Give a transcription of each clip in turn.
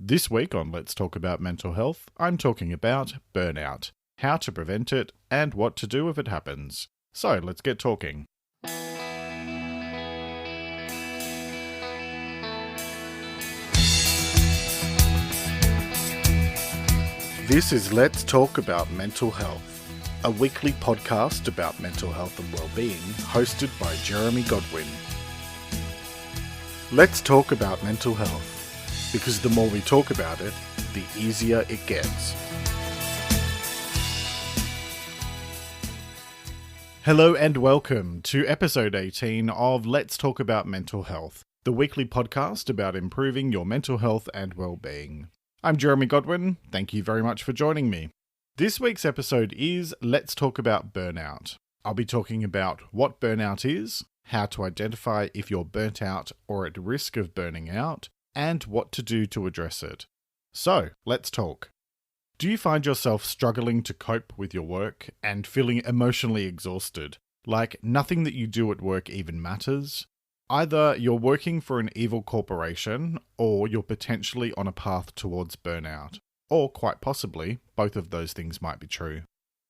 This week on Let's Talk About Mental Health, I'm talking about burnout, how to prevent it, and what to do if it happens. So let's get talking. This is Let's Talk About Mental Health, a weekly podcast about mental health and well-being, hosted by Jeremy Godwin. Let's talk about mental health, because the more we talk about it, the easier it gets. Hello and welcome to episode 18 of Let's Talk About Mental Health, the weekly podcast about improving your mental health and well-being. I'm Jeremy Godwin. Thank you very much for joining me. This week's episode is Let's Talk About Burnout. I'll be talking about what burnout is, how to identify if you're burnt out or at risk of burning out, and what to do to address it. So, let's talk. Do you find yourself struggling to cope with your work and feeling emotionally exhausted, like nothing that you do at work even matters? Either you're working for an evil corporation, or you're potentially on a path towards burnout. Or, quite possibly, both of those things might be true.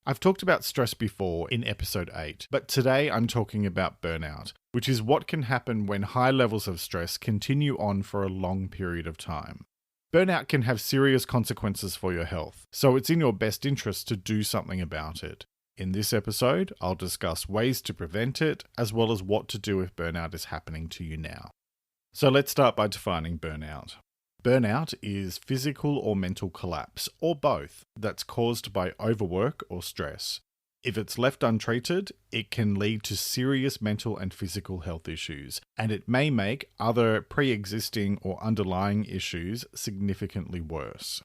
I've talked about stress before in episode 8, but today I'm talking about burnout, which is what can happen when high levels of stress continue on for a long period of time. Burnout can have serious consequences for your health, so it's in your best interest to do something about it. In this episode, I'll discuss ways to prevent it, as well as what to do if burnout is happening to you now. So let's start by defining burnout. Burnout is physical or mental collapse, or both, that's caused by overwork or stress. If it's left untreated, it can lead to serious mental and physical health issues, and it may make other pre-existing or underlying issues significantly worse.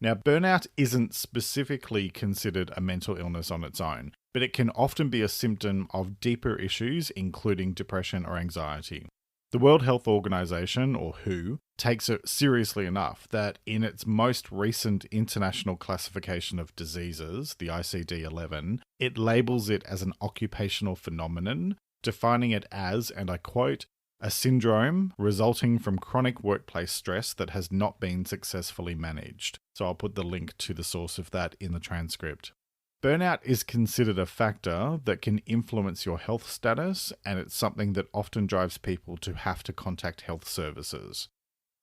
Now, burnout isn't specifically considered a mental illness on its own, but it can often be a symptom of deeper issues, including depression or anxiety. The World Health Organization, or WHO, takes it seriously enough that in its most recent international classification of diseases, the ICD-11, it labels it as an occupational phenomenon, defining it as, and I quote, a syndrome resulting from chronic workplace stress that has not been successfully managed. So I'll put the link to the source of that in the transcript. Burnout is considered a factor that can influence your health status, and it's something that often drives people to have to contact health services.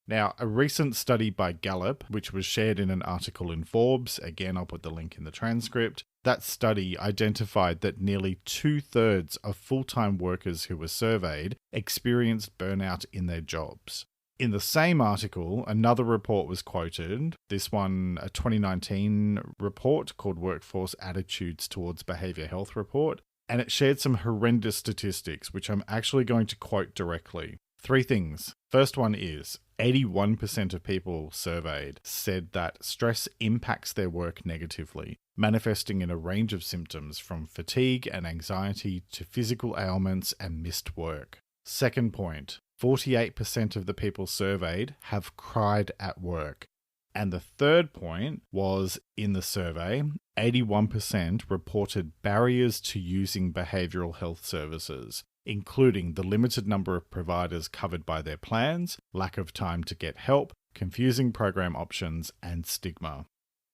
Now, a recent study by Gallup, which was shared in an article in Forbes, again I'll put the link in the transcript, that study identified that nearly 2/3 of full-time workers who were surveyed experienced burnout in their jobs. In the same article, another report was quoted, this one a 2019 report called Workforce Attitudes Towards Behaviour Health Report, and it shared some horrendous statistics, which I'm actually going to quote directly. 3 things. First one is 81% of people surveyed said that stress impacts their work negatively, manifesting in a range of symptoms from fatigue and anxiety to physical ailments and missed work. Second point, 48% of the people surveyed have cried at work. And the third point was, in the survey, 81% reported barriers to using behavioural health services, including the limited number of providers covered by their plans, lack of time to get help, confusing program options, and stigma.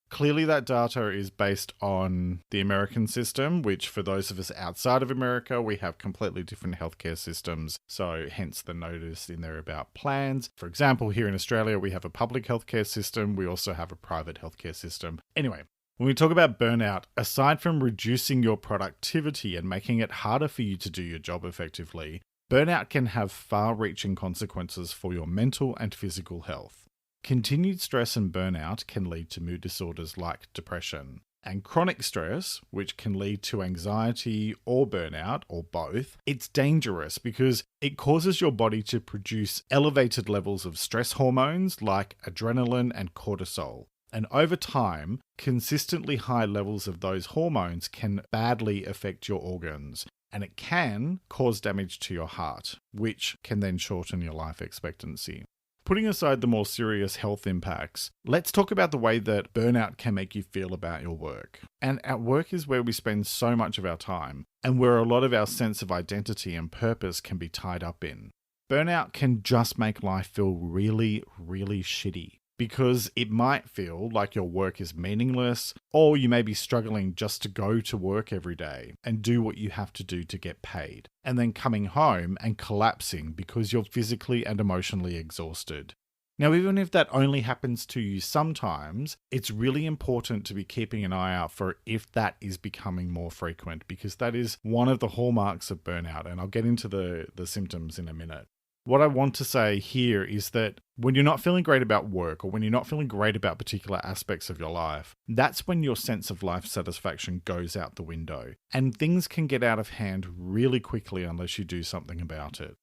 Clearly that data is based on the American system, which for those of us outside of America, we have completely different healthcare systems, so hence the notice in there about plans. For example, here in Australia, we have a public healthcare system, we also have a private healthcare system. Anyway, when we talk about burnout, aside from reducing your productivity and making it harder for you to do your job effectively, burnout can have far-reaching consequences for your mental and physical health. Continued stress and burnout can lead to mood disorders like depression. And chronic stress, which can lead to anxiety or burnout, or both, it's dangerous because it causes your body to produce elevated levels of stress hormones like adrenaline and cortisol. And over time, consistently high levels of those hormones can badly affect your organs. And it can cause damage to your heart, which can then shorten your life expectancy. Putting aside the more serious health impacts, let's talk about the way that burnout can make you feel about your work. And at work is where we spend so much of our time, and where a lot of our sense of identity and purpose can be tied up in. Burnout can just make life feel really, really shitty. because it might feel like your work is meaningless, or you may be struggling just to go to work every day and do what you have to do to get paid, and then coming home and collapsing because you're physically and emotionally exhausted. Now, even if that only happens to you sometimes, it's really important to be keeping an eye out for if that is becoming more frequent, because that is one of the hallmarks of burnout, and I'll get into the symptoms in a minute. What I want to say here is that when you're not feeling great about work, or when you're not feeling great about particular aspects of your life, that's when your sense of life satisfaction goes out the window, and things can get out of hand really quickly unless you do something about it.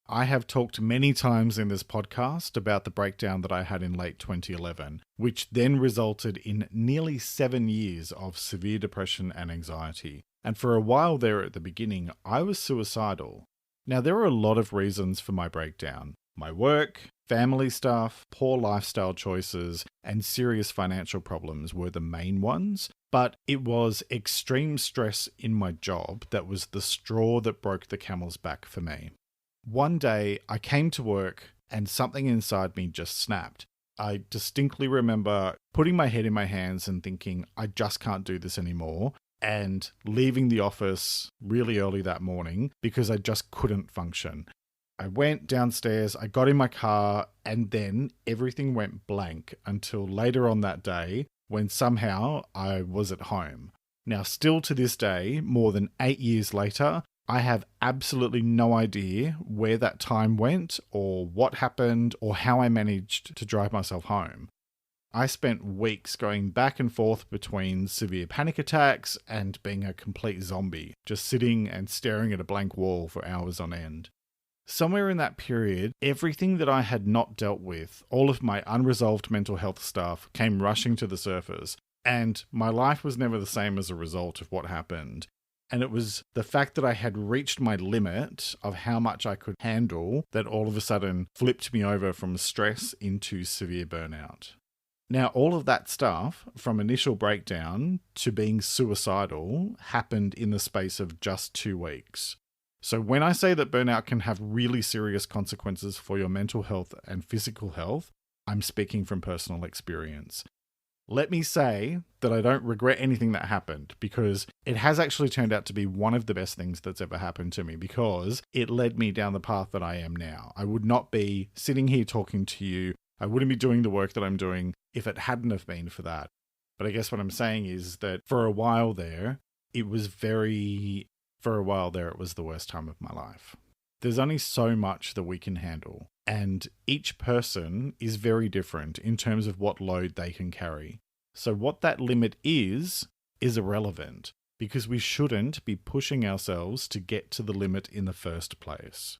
I have talked many times in this podcast about the breakdown that I had in late 2011, which then resulted in nearly 7 years of severe depression and anxiety. And for a while there at the beginning, I was suicidal. Now, there were a lot of reasons for my breakdown. My work, family stuff, poor lifestyle choices, and serious financial problems were the main ones, but it was extreme stress in my job that was the straw that broke the camel's back for me. One day, I came to work and something inside me just snapped. I distinctly remember putting my head in my hands and thinking, I just can't do this anymore, and leaving the office really early that morning because I just couldn't function. I went downstairs, I got in my car, and then everything went blank until later on that day when somehow I was at home. Now, still to this day, more than 8 years later, I have absolutely no idea where that time went or what happened or how I managed to drive myself home. I spent weeks going back and forth between severe panic attacks and being a complete zombie, just sitting and staring at a blank wall for hours on end. Somewhere in that period, everything that I had not dealt with, all of my unresolved mental health stuff, came rushing to the surface, and my life was never the same as a result of what happened. And it was the fact that I had reached my limit of how much I could handle that all of a sudden flipped me over from stress into severe burnout. Now, all of that stuff, from initial breakdown to being suicidal, happened in the space of just 2 weeks. So when I say that burnout can have really serious consequences for your mental health and physical health, I'm speaking from personal experience. Let me say that I don't regret anything that happened, because it has actually turned out to be one of the best things that's ever happened to me, because it led me down the path that I am now. I would not be sitting here talking to you. I wouldn't be doing the work that I'm doing if it hadn't have been for that. But I guess what I'm saying is that for a while there, it was the worst time of my life. There's only so much that we can handle, and each person is very different in terms of what load they can carry. So what that limit is irrelevant, because we shouldn't be pushing ourselves to get to the limit in the first place.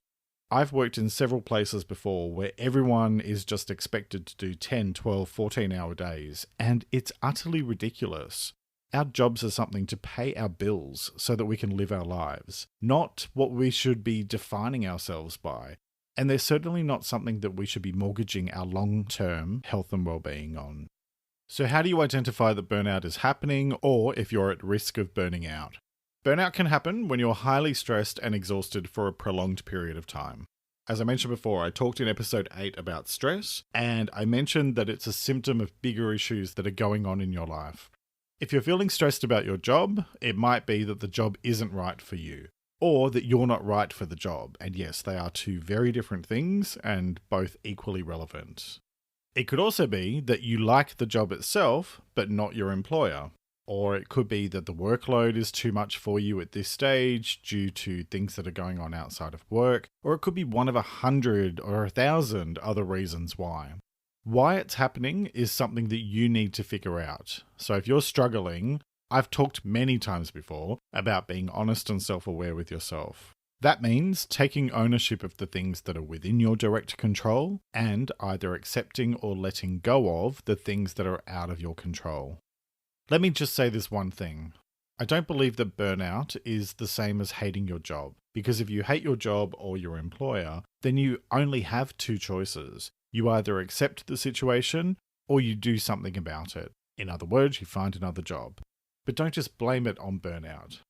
I've worked in several places before where everyone is just expected to do 10, 12, 14-hour days, and it's utterly ridiculous. Our jobs are something to pay our bills so that we can live our lives, not what we should be defining ourselves by. And they're certainly not something that we should be mortgaging our long-term health and well-being on. So how do you identify that burnout is happening, or if you're at risk of burning out? Burnout can happen when you're highly stressed and exhausted for a prolonged period of time. As I mentioned before, I talked in episode 8 about stress, and I mentioned that it's a symptom of bigger issues that are going on in your life. If you're feeling stressed about your job, it might be that the job isn't right for you, or that you're not right for the job. And yes, they are two very different things and both equally relevant. It could also be that you like the job itself, but not your employer. Or it could be that the workload is too much for you at this stage due to things that are going on outside of work. Or it could be one of 100 or 1,000 other reasons why. Why it's happening is something that you need to figure out. So if you're struggling, I've talked many times before about being honest and self-aware with yourself. That means taking ownership of the things that are within your direct control and either accepting or letting go of the things that are out of your control. Let me just say this one thing. I don't believe that burnout is the same as hating your job, because if you hate your job or your employer, then you only have 2 choices. You either accept the situation or you do something about it. In other words, you find another job. But don't just blame it on burnout.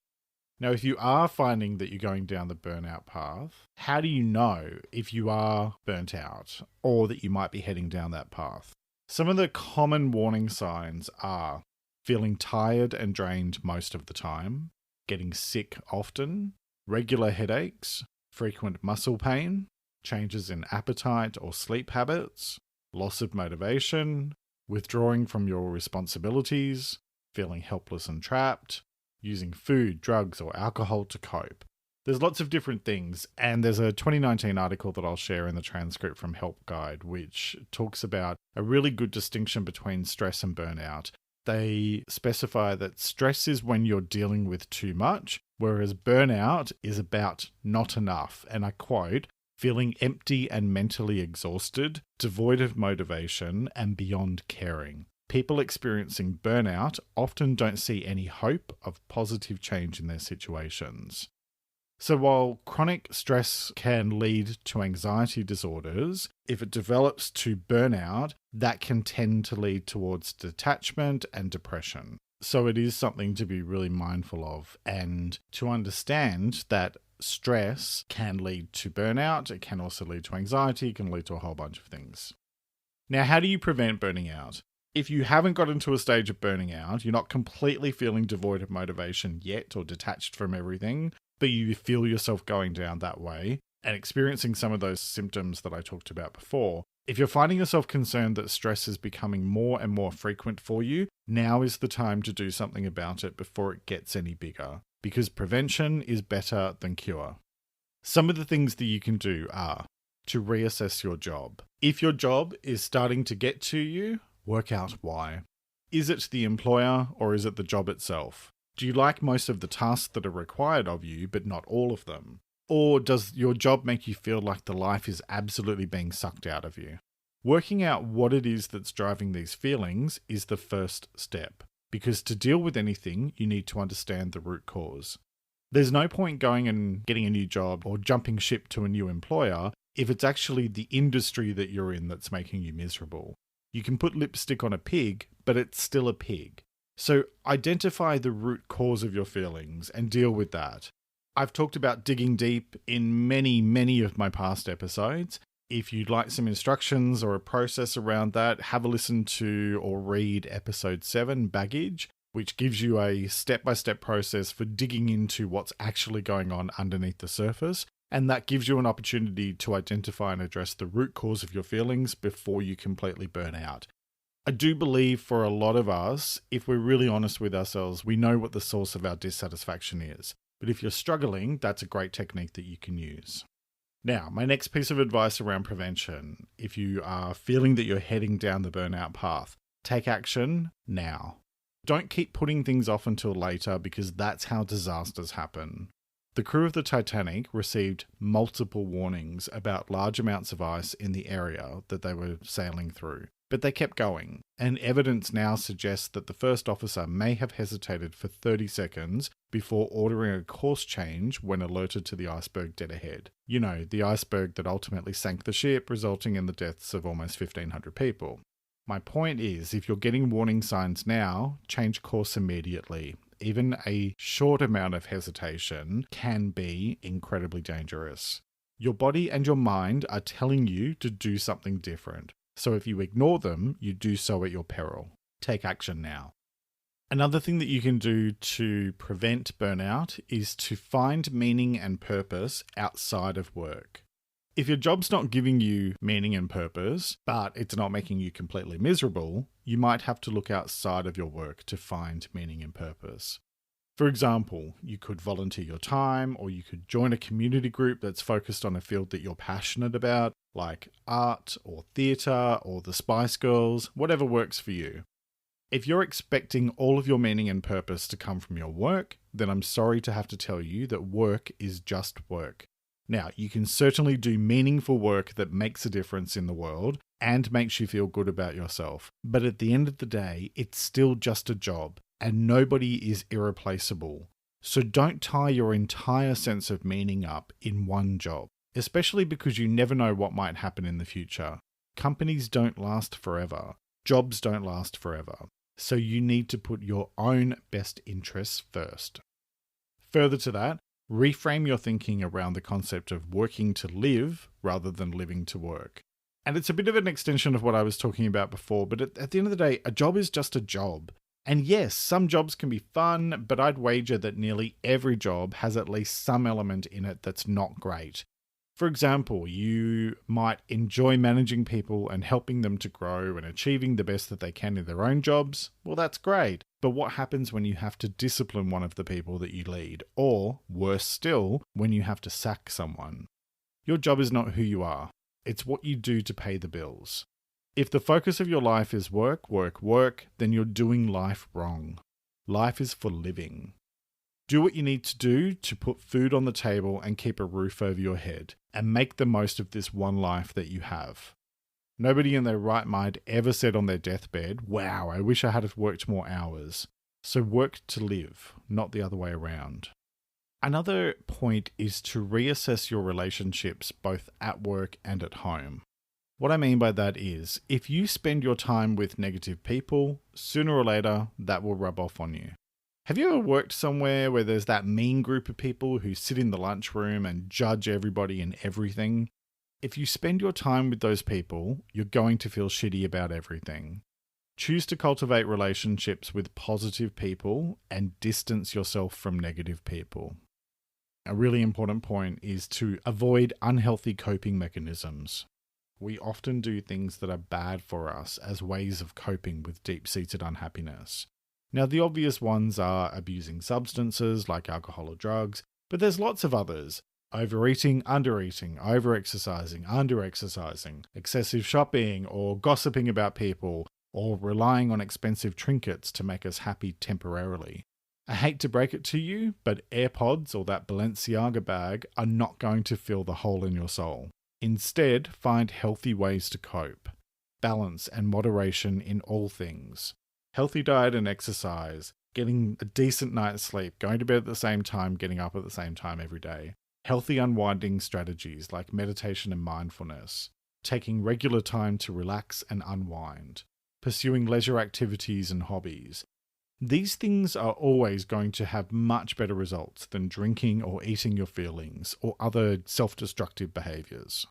Now, if you are finding that you're going down the burnout path, how do you know if you are burnt out or that you might be heading down that path? Some of the common warning signs are feeling tired and drained most of the time, getting sick often, regular headaches, frequent muscle pain, changes in appetite or sleep habits, loss of motivation, withdrawing from your responsibilities, feeling helpless and trapped, using food, drugs, or alcohol to cope. There's lots of different things, and there's a 2019 article that I'll share in the transcript from Help Guide, which talks about a really good distinction between stress and burnout. They specify that stress is when you're dealing with too much, whereas burnout is about not enough. And I quote, feeling empty and mentally exhausted, devoid of motivation, and beyond caring. People experiencing burnout often don't see any hope of positive change in their situations. So while chronic stress can lead to anxiety disorders, if it develops to burnout, that can tend to lead towards detachment and depression. So it is something to be really mindful of, and to understand that stress can lead to burnout, it can also lead to anxiety, it can lead to a whole bunch of things. Now, how do you prevent burning out? If you haven't gotten to a stage of burning out, you're not completely feeling devoid of motivation yet or detached from everything, but you feel yourself going down that way and experiencing some of those symptoms that I talked about before, if you're finding yourself concerned that stress is becoming more and more frequent for you, now is the time to do something about it before it gets any bigger, because prevention is better than cure. Some of the things that you can do are to reassess your job. If your job is starting to get to you, work out why. Is it the employer or is it the job itself? Do you like most of the tasks that are required of you, but not all of them? Or does your job make you feel like the life is absolutely being sucked out of you? Working out what it is that's driving these feelings is the first step, because to deal with anything, you need to understand the root cause. There's no point going and getting a new job or jumping ship to a new employer if it's actually the industry that you're in that's making you miserable. You can put lipstick on a pig, but it's still a pig. So identify the root cause of your feelings and deal with that. I've talked about digging deep in many of my past episodes. If you'd like some instructions or a process around that, have a listen to or read episode 7, Baggage, which gives you a step-by-step process for digging into what's actually going on underneath the surface. And that gives you an opportunity to identify and address the root cause of your feelings before you completely burn out. I do believe for a lot of us, if we're really honest with ourselves, we know what the source of our dissatisfaction is. But if you're struggling, that's a great technique that you can use. Now, my next piece of advice around prevention, if you are feeling that you're heading down the burnout path, take action now. Don't keep putting things off until later, because that's how disasters happen. The crew of the Titanic received multiple warnings about large amounts of ice in the area that they were sailing through, but they kept going, and evidence now suggests that the first officer may have hesitated for 30 seconds before ordering a course change when alerted to the iceberg dead ahead. You know, the iceberg that ultimately sank the ship, resulting in the deaths of almost 1,500 people. My point is, if you're getting warning signs now, change course immediately. Even a short amount of hesitation can be incredibly dangerous. Your body and your mind are telling you to do something different. So if you ignore them, you do so at your peril. Take action now. Another thing that you can do to prevent burnout is to find meaning and purpose outside of work. If your job's not giving you meaning and purpose, but it's not making you completely miserable, you might have to look outside of your work to find meaning and purpose. For example, you could volunteer your time, or you could join a community group that's focused on a field that you're passionate about, like art or theatre or the Spice Girls, whatever works for you. If you're expecting all of your meaning and purpose to come from your work, then I'm sorry to have to tell you that work is just work. Now, you can certainly do meaningful work that makes a difference in the world and makes you feel good about yourself. But at the end of the day, it's still just a job, and nobody is irreplaceable. So don't tie your entire sense of meaning up in one job, especially because you never know what might happen in the future. Companies don't last forever. Jobs don't last forever. So you need to put your own best interests first. Further to that, reframe your thinking around the concept of working to live rather than living to work. And it's a bit of an extension of what I was talking about before, but at the end of the day, a job is just a job. And yes, some jobs can be fun, but I'd wager that nearly every job has at least some element in it that's not great. For example, you might enjoy managing people and helping them to grow and achieving the best that they can in their own jobs. Well, that's great. But what happens when you have to discipline one of the people that you lead? Or, worse still, when you have to sack someone? Your job is not who you are. It's what you do to pay the bills. If the focus of your life is work, work, work, then you're doing life wrong. Life is for living. Do what you need to do to put food on the table and keep a roof over your head, and make the most of this one life that you have. Nobody in their right mind ever said on their deathbed, "Wow, I wish I had worked more hours." So work to live, not the other way around. Another point is to reassess your relationships both at work and at home. What I mean by that is, if you spend your time with negative people, sooner or later, that will rub off on you. Have you ever worked somewhere where there's that mean group of people who sit in the lunchroom and judge everybody and everything? If you spend your time with those people, you're going to feel shitty about everything. Choose to cultivate relationships with positive people and distance yourself from negative people. A really important point is to avoid unhealthy coping mechanisms. We often do things that are bad for us as ways of coping with deep-seated unhappiness. Now, the obvious ones are abusing substances like alcohol or drugs, but there's lots of others. Overeating, undereating, overexercising, underexercising, excessive shopping, or gossiping about people, or relying on expensive trinkets to make us happy temporarily. I hate to break it to you, but AirPods or that Balenciaga bag are not going to fill the hole in your soul. Instead, find healthy ways to cope. Balance and moderation in all things. Healthy diet and exercise, getting a decent night's sleep, going to bed at the same time, getting up at the same time every day. Healthy unwinding strategies like meditation and mindfulness. Taking regular time to relax and unwind. Pursuing leisure activities and hobbies. These things are always going to have much better results than drinking or eating your feelings or other self-destructive behaviors.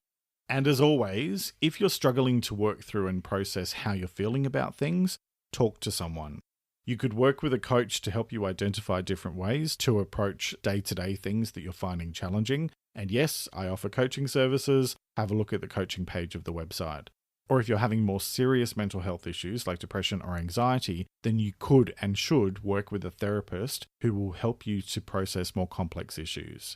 And as always, if you're struggling to work through and process how you're feeling about things, talk to someone. You could work with a coach to help you identify different ways to approach day-to-day things that you're finding challenging. And yes, I offer coaching services. Have a look at the coaching page of the website. Or if you're having more serious mental health issues like depression or anxiety, then you could and should work with a therapist who will help you to process more complex issues.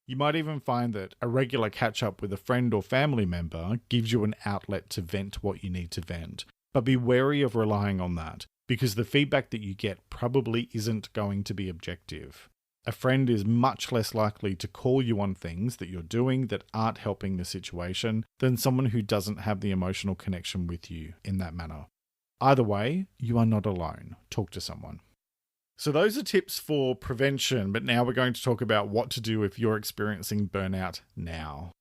You might even find that a regular catch-up with a friend or family member gives you an outlet to vent what you need to vent. But be wary of relying on that, because the feedback that you get probably isn't going to be objective. A friend is much less likely to call you on things that you're doing that aren't helping the situation than someone who doesn't have the emotional connection with you in that manner. Either way, you are not alone. Talk to someone. So those are tips for prevention, but now we're going to talk about what to do if you're experiencing burnout now.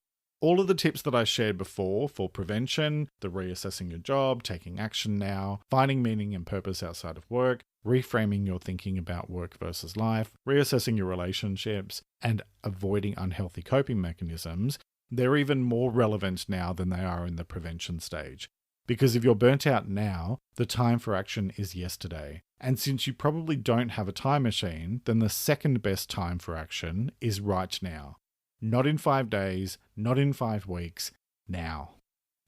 All of the tips that I shared before for prevention, the reassessing your job, taking action now, finding meaning and purpose outside of work, reframing your thinking about work versus life, reassessing your relationships, and avoiding unhealthy coping mechanisms, they're even more relevant now than they are in the prevention stage. Because if you're burnt out now, the time for action is yesterday. And since you probably don't have a time machine, then the second best time for action is right now. Not in 5 days, not in 5 weeks, now.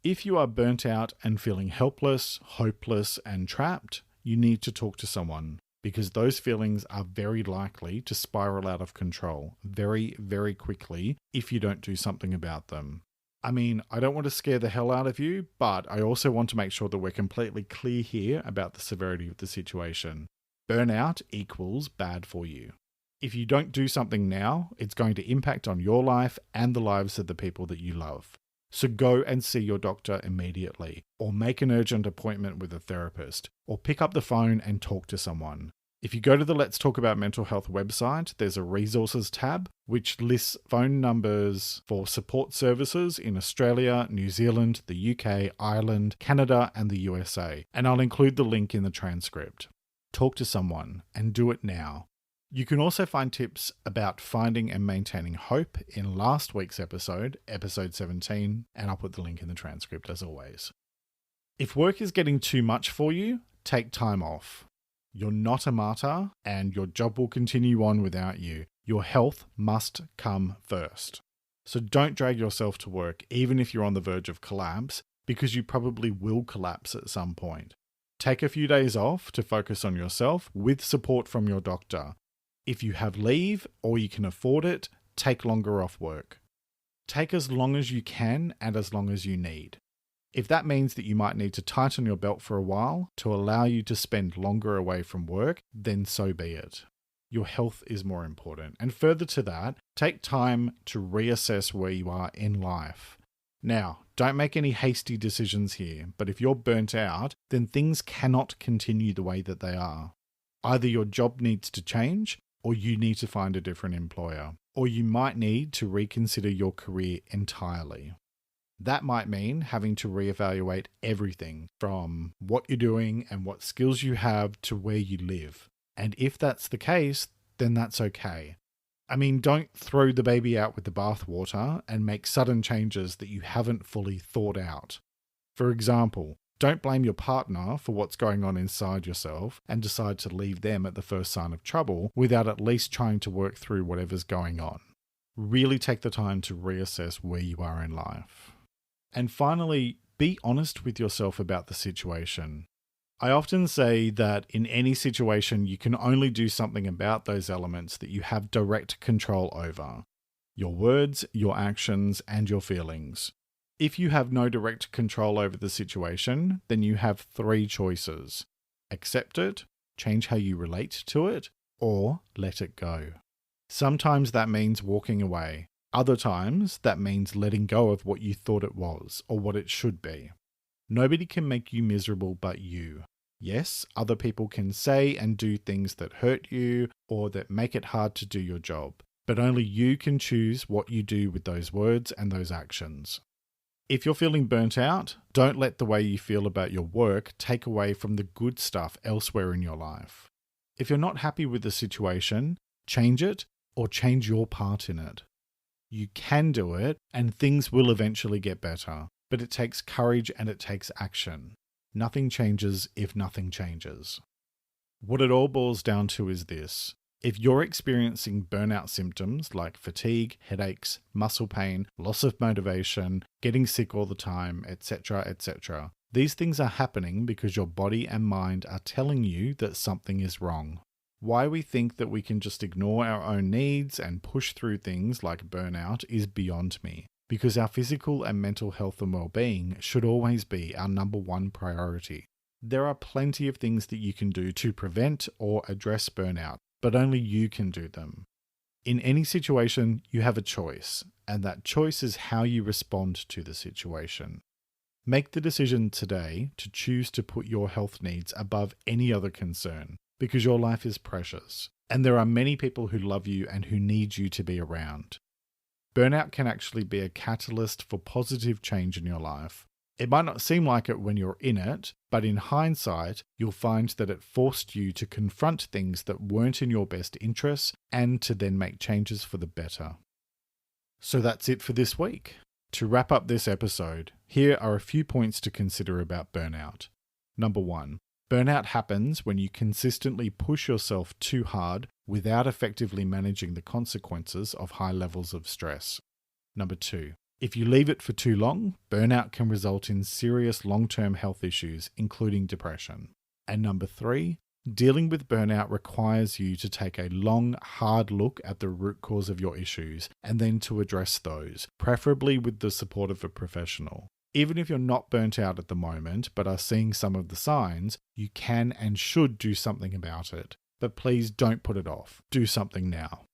If you are burnt out and feeling helpless, hopeless, and trapped, you need to talk to someone, because those feelings are very likely to spiral out of control very, very quickly if you don't do something about them. I mean, I don't want to scare the hell out of you, but I also want to make sure that we're completely clear here about the severity of the situation. Burnout equals bad for you. If you don't do something now, it's going to impact on your life and the lives of the people that you love. So go and see your doctor immediately, or make an urgent appointment with a therapist, or pick up the phone and talk to someone. If you go to the Let's Talk About Mental Health website, there's a resources tab which lists phone numbers for support services in Australia, New Zealand, the UK, Ireland, Canada, and the USA. And I'll include the link in the transcript. Talk to someone and do it now. You can also find tips about finding and maintaining hope in last week's episode, episode 17, and I'll put the link in the transcript as always. If work is getting too much for you, take time off. You're not a martyr, and your job will continue on without you. Your health must come first. So don't drag yourself to work, even if you're on the verge of collapse, because you probably will collapse at some point. Take a few days off to focus on yourself with support from your doctor. If you have leave or you can afford it, take longer off work. Take as long as you can and as long as you need. If that means that you might need to tighten your belt for a while to allow you to spend longer away from work, then so be it. Your health is more important. And further to that, take time to reassess where you are in life. Now, don't make any hasty decisions here, but if you're burnt out, then things cannot continue the way that they are. Either your job needs to change, or you need to find a different employer, or you might need to reconsider your career entirely. That might mean having to reevaluate everything from what you're doing and what skills you have to where you live. And if that's the case, then that's okay. I mean, don't throw the baby out with the bathwater and make sudden changes that you haven't fully thought out. For example, don't blame your partner for what's going on inside yourself and decide to leave them at the first sign of trouble without at least trying to work through whatever's going on. Really take the time to reassess where you are in life. And finally, be honest with yourself about the situation. I often say that in any situation, you can only do something about those elements that you have direct control over: your words, your actions, and your feelings. If you have no direct control over the situation, then you have 3 choices: accept it, change how you relate to it, or let it go. Sometimes that means walking away. Other times that means letting go of what you thought it was or what it should be. Nobody can make you miserable but you. Yes, other people can say and do things that hurt you or that make it hard to do your job, but only you can choose what you do with those words and those actions. If you're feeling burnt out, don't let the way you feel about your work take away from the good stuff elsewhere in your life. If you're not happy with the situation, change it or change your part in it. You can do it, and things will eventually get better, but it takes courage and it takes action. Nothing changes if nothing changes. What it all boils down to is this: if you're experiencing burnout symptoms like fatigue, headaches, muscle pain, loss of motivation, getting sick all the time, etc., these things are happening because your body and mind are telling you that something is wrong. Why we think that we can just ignore our own needs and push through things like burnout is beyond me, because our physical and mental health and well-being should always be our number 1 priority. There are plenty of things that you can do to prevent or address burnout, but only you can do them. In any situation, you have a choice, and that choice is how you respond to the situation. Make the decision today to choose to put your health needs above any other concern, because your life is precious, and there are many people who love you and who need you to be around. Burnout can actually be a catalyst for positive change in your life. It might not seem like it when you're in it, but in hindsight, you'll find that it forced you to confront things that weren't in your best interests and to then make changes for the better. So that's it for this week. To wrap up this episode, here are a few points to consider about burnout. Number 1. Burnout happens when you consistently push yourself too hard without effectively managing the consequences of high levels of stress. Number 2. If you leave it for too long, burnout can result in serious long-term health issues, including depression. And number 3, dealing with burnout requires you to take a long, hard look at the root cause of your issues and then to address those, preferably with the support of a professional. Even if you're not burnt out at the moment but are seeing some of the signs, you can and should do something about it. But please don't put it off. Do something now.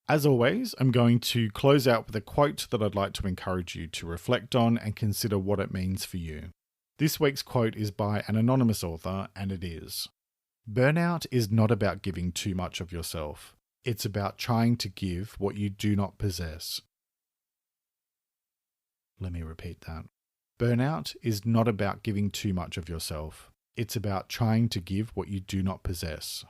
As always, I'm going to close out with a quote that I'd like to encourage you to reflect on and consider what it means for you. This week's quote is by an anonymous author, and it is: "Burnout is not about giving too much of yourself. It's about trying to give what you do not possess." Let me repeat that. Burnout is not about giving too much of yourself. It's about trying to give what you do not possess.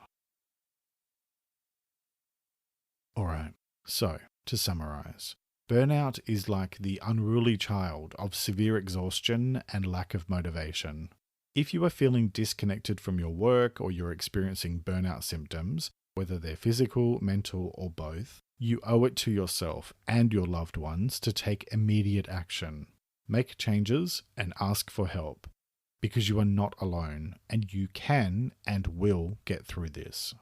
Alright, so to summarize, burnout is like the unruly child of severe exhaustion and lack of motivation. If you are feeling disconnected from your work or you're experiencing burnout symptoms, whether they're physical, mental, or both, you owe it to yourself and your loved ones to take immediate action. Make changes and ask for help, because you are not alone and you can and will get through this.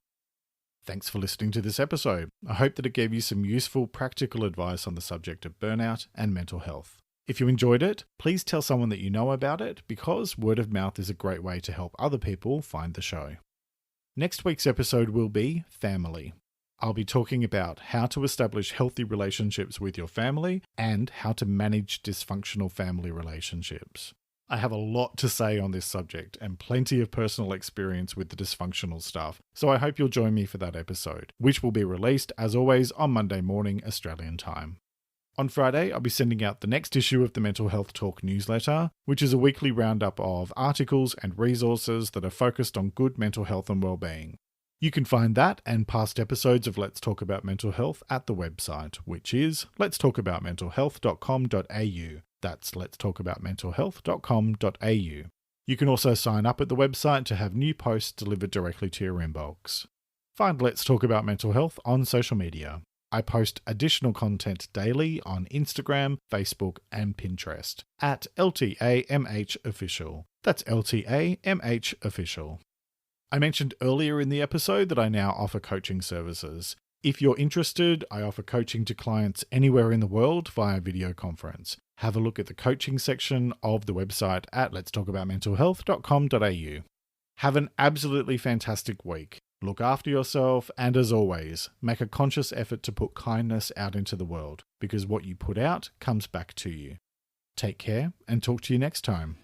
Thanks for listening to this episode. I hope that it gave you some useful, practical advice on the subject of burnout and mental health. If you enjoyed it, please tell someone that you know about it, because word of mouth is a great way to help other people find the show. Next week's episode will be family. I'll be talking about how to establish healthy relationships with your family and how to manage dysfunctional family relationships. I have a lot to say on this subject and plenty of personal experience with the dysfunctional stuff, so I hope you'll join me for that episode, which will be released, as always, on Monday morning, Australian time. On Friday, I'll be sending out the next issue of the Mental Health Talk newsletter, which is a weekly roundup of articles and resources that are focused on good mental health and well-being. You can find that and past episodes of Let's Talk About Mental Health at the website, which is letstalkaboutmentalhealth.com.au. That's letstalkaboutmentalhealth.com.au. You can also sign up at the website to have new posts delivered directly to your inbox. Find Let's Talk About Mental Health on social media. I post additional content daily on Instagram, Facebook, and Pinterest at LTAMHofficial. That's LTAMHofficial. I mentioned earlier in the episode that I now offer coaching services. If you're interested, I offer coaching to clients anywhere in the world via video conference. Have a look at the coaching section of the website at letstalkaboutmentalhealth.com.au. Have an absolutely fantastic week. Look after yourself, and as always, make a conscious effort to put kindness out into the world, because what you put out comes back to you. Take care, and talk to you next time.